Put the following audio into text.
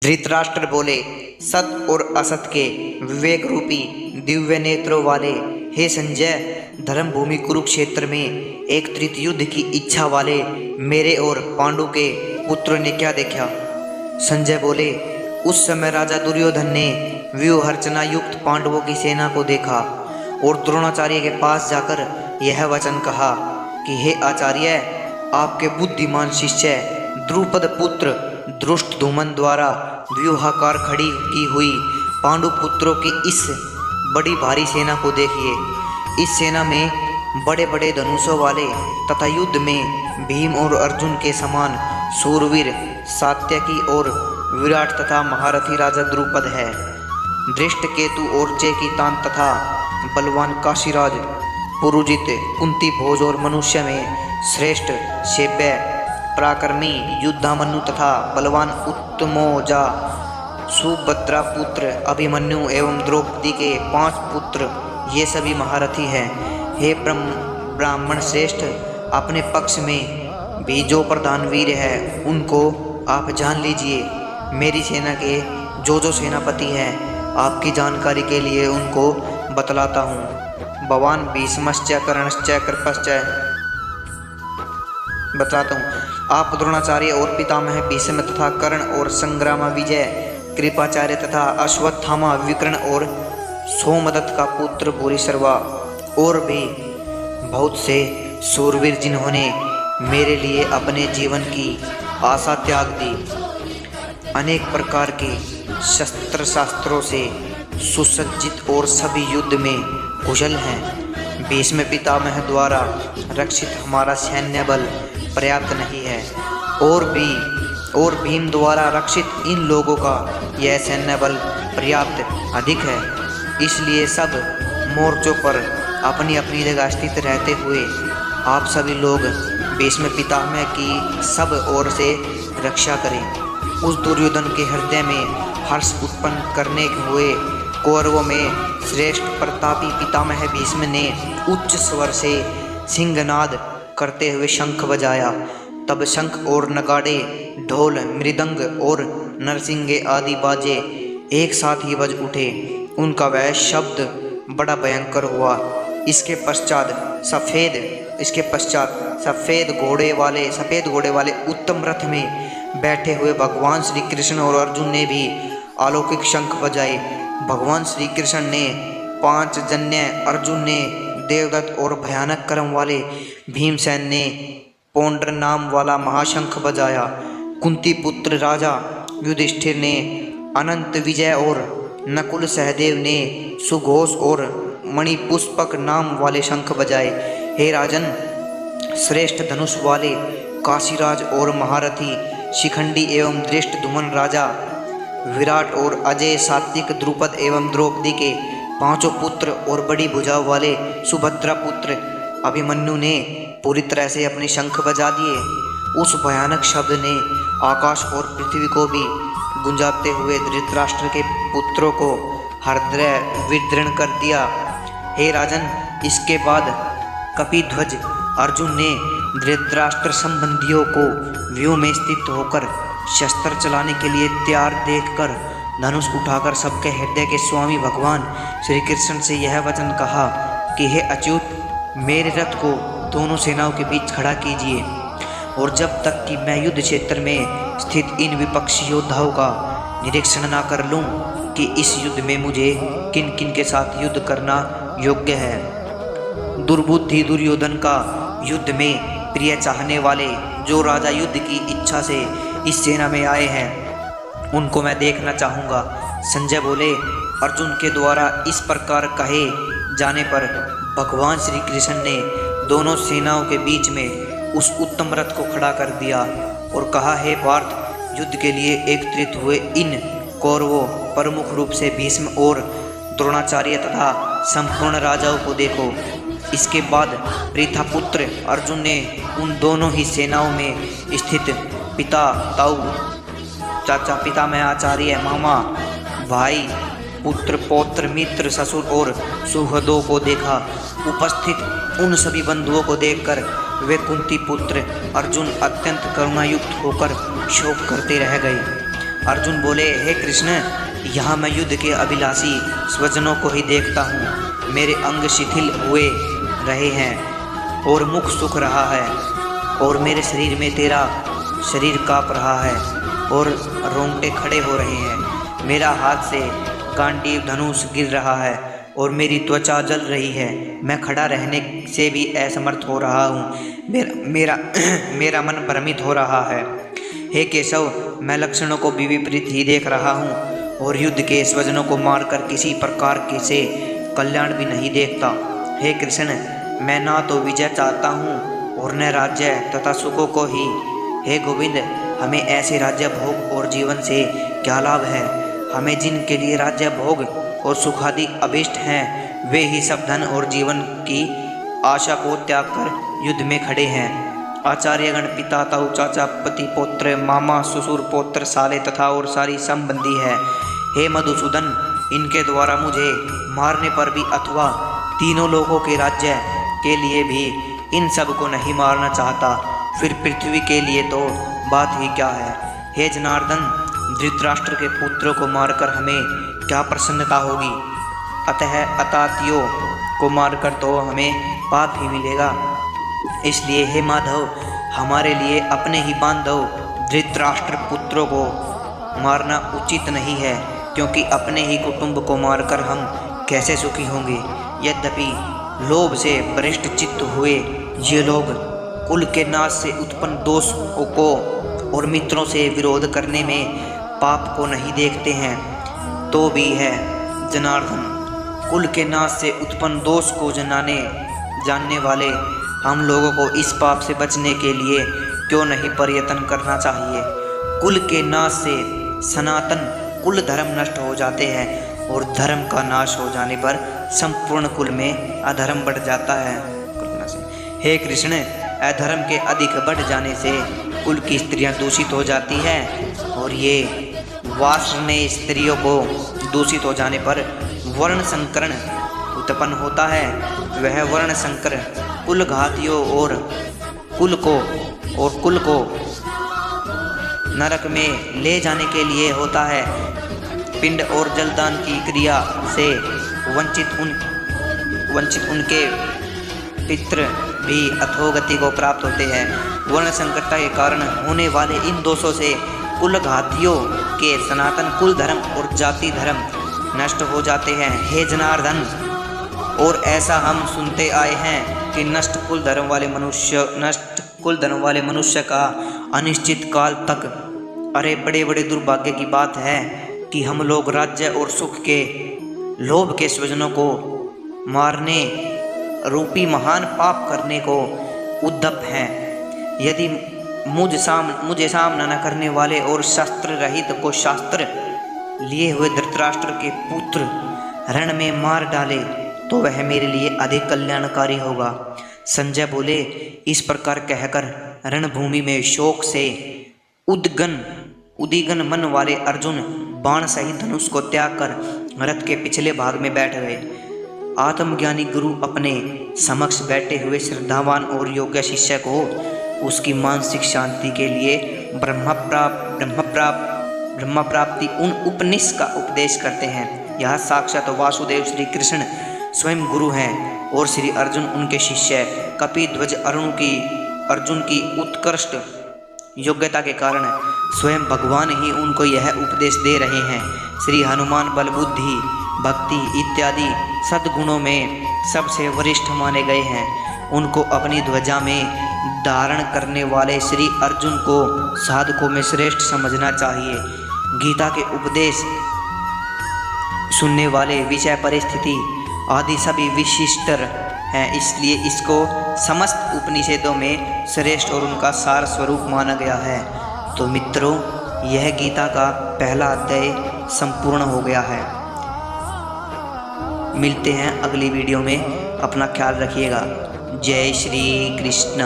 धृतराष्ट्र बोले, सत और असत के विवेक रूपी दिव्य नेत्रों वाले हे संजय, धर्म भूमि कुरुक्षेत्र में एक तृतीय युद्ध की इच्छा वाले मेरे और पांडु के पुत्र ने क्या देखा। संजय बोले, उस समय राजा दुर्योधन ने व्यूहरचना युक्त पांडवों की सेना को देखा और द्रोणाचार्य के पास जाकर यह वचन कहा कि हे आचार्य, आपके बुद्धिमान शिष्य द्रुपद पुत्र धृष्टद्युम्न द्वारा व्यूहाकार खड़ी की हुई पांडु पुत्रों की इस बड़ी भारी सेना को देखिए। इस सेना में बड़े बड़े धनुषों वाले तथा युद्ध में भीम और अर्जुन के समान सूरवीर सात्यकी और विराट तथा महारथी राजा द्रुपद है। धृष्टकेतु और चेकितान तथा बलवान काशीराज पुरुजित कुंती भोज और मनुष्य में श्रेष्ठ शेब्य पराक्रमी युद्धामन्यु तथा बलवान उत्तमोजा सुभद्रा पुत्र अभिमन्यु एवं द्रौपदी के 5 पुत्र ये सभी महारथी हैं। हे ब्राह्मण श्रेष्ठ, अपने पक्ष में भी जो प्रधान वीर है उनको आप जान लीजिए। मेरी सेना के जो सेनापति हैं आपकी जानकारी के लिए उनको बतलाता हूँ। भगवान भीष्मश्च कर्णश्च कृपश्च बताता हूँ। आप द्रोणाचार्य और पितामह भीष्म तथा कर्ण और संग्राम विजय कृपाचार्य तथा अश्वत्थामा विकर्ण और सोमदत्त का पुत्र भूरिश्रवा और भी बहुत से सूरवीर जिन्होंने मेरे लिए अपने जीवन की आशा त्याग दी, अनेक प्रकार के शस्त्र शास्त्रों से सुसज्जित और सभी युद्ध में कुशल हैं। भीष्म पितामह द्वारा रक्षित हमारा सैन्य बल पर्याप्त नहीं है और भीम द्वारा रक्षित इन लोगों का यह सैन्य बल पर्याप्त अधिक है। इसलिए सब मोर्चों पर अपनी अपनी जगह स्थित रहते हुए आप सभी लोग भीष्म पितामह की सब ओर से रक्षा करें। उस दुर्योधन के हृदय में हर्ष उत्पन्न करने हुए कौरवों में श्रेष्ठ प्रतापी पितामह भीष्म ने उच्च स्वर से सिंहनाद करते हुए शंख बजाया। तब शंख और नगाड़े, ढोल, मृदंग और नरसिंगे आदि बाजे एक साथ ही बज उठे। उनका वह शब्द बड़ा भयंकर हुआ। इसके पश्चात सफ़ेद घोड़े वाले उत्तम रथ में बैठे हुए भगवान श्री कृष्ण और अर्जुन ने भी अलौकिक शंख बजाए। भगवान श्री कृष्ण ने 5 जन्य, अर्जुन ने देवदत्त और भयानक कर्म वाले भीमसेन ने पौंड्र नाम वाला महाशंख बजाया। कुंती पुत्र राजा युधिष्ठिर ने अनंत विजय और नकुल सहदेव ने सुघोष और मणिपुष्पक नाम वाले शंख बजाए। हे राजन, श्रेष्ठ धनुष वाले काशीराज और महारथी शिखंडी एवं धृष्टद्युम्न राजा विराट और अजय सात्विक द्रुपद एवं द्रौपदी के 5 पुत्र और बड़ी भुजा वाले सुभद्रा पुत्र अभिमन्यु ने पूरी तरह से अपने शंख बजा दिए। उस भयानक शब्द ने आकाश और पृथ्वी को भी गुंजाते हुए धृतराष्ट्र के पुत्रों को हृदय विदीर्ण कर दिया। हे राजन, इसके बाद कपिध्वज अर्जुन ने धृतराष्ट्र संबंधियों को व्यूह में स्थित होकर शस्त्र चलाने के लिए तैयार देखकर धनुष उठाकर सबके हृदय के स्वामी भगवान श्री कृष्ण से यह वचन कहा कि हे अच्युत, मेरे रथ को दोनों सेनाओं के बीच खड़ा कीजिए और जब तक कि मैं युद्ध क्षेत्र में स्थित इन विपक्षी योद्धाओं का निरीक्षण ना कर लूं कि इस युद्ध में मुझे किन किन के साथ युद्ध करना योग्य है। दुर्बुद्धि दुर्योधन का युद्ध में प्रिय चाहने वाले जो राजा युद्ध की इच्छा से इस सेना में आए हैं उनको मैं देखना चाहूँगा। संजय बोले, अर्जुन के द्वारा इस प्रकार कहे जाने पर भगवान श्री कृष्ण ने दोनों सेनाओं के बीच में उस उत्तम रथ को खड़ा कर दिया और कहा, हे पार्थ, युद्ध के लिए एकत्रित हुए इन कौरवों प्रमुख रूप से भीष्म और द्रोणाचार्य तथा संपूर्ण राजाओं को देखो। इसके बाद प्रीथा पुत्र अर्जुन ने उन दोनों ही सेनाओं में स्थित पिता, ताऊ, चाचा, पितामह, आचार्य, मामा, भाई, पुत्र, पौत्र, मित्र, ससुर और सुहृदों को देखा। उपस्थित उन सभी बंधुओं को देखकर वे कुंती पुत्र अर्जुन अत्यंत करुणायुक्त होकर शोक करते रह गए। अर्जुन बोले, हे कृष्ण, यहाँ मैं युद्ध के अभिलाषी स्वजनों को ही देखता हूँ। मेरे अंग शिथिल हुए रहे हैं और मुख सूख रहा है, और मेरे शरीर में तेरा शरीर काँप रहा है और रोंगटे खड़े हो रहे हैं। मेरा हाथ से गांडीव धनुष गिर रहा है और मेरी त्वचा जल रही है। मैं खड़ा रहने से भी असमर्थ हो रहा हूँ। मेरा मन भ्रमित हो रहा है। हे केशव, मैं लक्षणों को भी विपरीत ही देख रहा हूँ और युद्ध के स्वजनों को मारकर किसी प्रकार के से कल्याण भी नहीं देखता। हे कृष्ण, मैं ना तो विजय चाहता हूँ और न राज्य तथा सुखों को ही। हे गोविंद, हमें ऐसे राज्य भोग और जीवन से क्या लाभ है? हमें जिनके लिए राज्य भोग और सुखादि अभिष्ट हैं, वे ही सब धन और जीवन की आशा को त्याग कर युद्ध में खड़े हैं। आचार्यगण, पिता, ताऊ, चाचा, पति, पौत्र, मामा, ससुर, पौत्र, साले तथा और सारी संबंधी है। हे मधुसूदन, इनके द्वारा मुझे मारने पर भी अथवा तीनों लोगों के राज्य के लिए भी इन सब को नहीं मारना चाहता, फिर पृथ्वी के लिए तो बात ही क्या है। हे जनार्दन, धृतराष्ट्र के पुत्रों को मारकर हमें क्या प्रसन्नता होगी? अतः अतातियों को मारकर तो हमें पाप ही मिलेगा। इसलिए हे माधव, हमारे लिए अपने ही बांधव धृतराष्ट्र पुत्रों को मारना उचित नहीं है, क्योंकि अपने ही कुटुंब को मारकर हम कैसे सुखी होंगे। यद्यपि लोभ से भ्रष्ट चित्त हुए ये लोग कुल के नाश से उत्पन्न दोष को और मित्रों से विरोध करने में पाप को नहीं देखते हैं, तो भी है जनार्दन, कुल के नाश से उत्पन्न दोष को जानने वाले हम लोगों को इस पाप से बचने के लिए क्यों नहीं प्रयत्न करना चाहिए। कुल के नाश से सनातन कुल धर्म नष्ट हो जाते हैं और धर्म का नाश हो जाने पर संपूर्ण कुल में अधर्म बढ़ जाता है। हे कृष्ण, अधर्म के अधिक बढ़ जाने से कुल की स्त्रियां दूषित हो जाती हैं और ये वासने स्त्रियों को दूषित हो जाने पर वर्ण संकरण उत्पन्न होता है। वह वर्ण संकर कुल घातियों और कुल को नरक में ले जाने के लिए होता है। पिंड और जलदान की क्रिया से वंचित उनके पितृ भी अधोगति को प्राप्त होते हैं। वर्ण संकटता के कारण होने वाले इन दोषों से कुल घातियों के सनातन कुल धर्म और जाति धर्म नष्ट हो जाते हैं। हे जनार्दन, और ऐसा हम सुनते आए हैं कि नष्ट कुल धर्म वाले मनुष्य का अनिश्चित काल तक, अरे बड़े बड़े दुर्भाग्य की बात है कि हम लोग राज्य और सुख के लोभ के स्वजनों को मारने रूपी महान पाप करने को उद्यत हैं। यदि मुझे सामना न करने वाले और शस्त्र रहित को शास्त्र लिए हुए धृतराष्ट्र के पुत्र रण में मार डाले तो वह मेरे लिए अधिक कल्याणकारी होगा। संजय बोले, इस प्रकार कहकर रणभूमि में शोक से उद्विग्न मन वाले अर्जुन बाण सहित धनुष को त्याग कर रथ के पिछले भाग में बैठ गए। आत्मज्ञानी गुरु अपने समक्ष बैठे हुए श्रद्धावान और योग्य शिष्य को उसकी मानसिक शांति के लिए ब्रह्म प्राप्ति उन उपनिष का उपदेश करते हैं। यह साक्षात वासुदेव श्री कृष्ण स्वयं गुरु हैं और श्री अर्जुन उनके शिष्य। कपिध्वज अर्जुन की उत्कृष्ट योग्यता के कारण स्वयं भगवान ही उनको यह उपदेश दे रहे हैं। श्री हनुमान बल बुद्धि भक्ति इत्यादि सद्गुणों में सबसे वरिष्ठ माने गए हैं। उनको अपनी ध्वजा में धारण करने वाले श्री अर्जुन को साधकों में श्रेष्ठ समझना चाहिए। गीता के उपदेश सुनने वाले विषय परिस्थिति आदि सभी विशिष्ट हैं, इसलिए इसको समस्त उपनिषदों में श्रेष्ठ और उनका सार स्वरूप माना गया है। तो मित्रों, यह गीता का पहला अध्याय संपूर्ण हो गया है। मिलते हैं अगली वीडियो में। अपना ख्याल रखिएगा। जय श्री कृष्ण।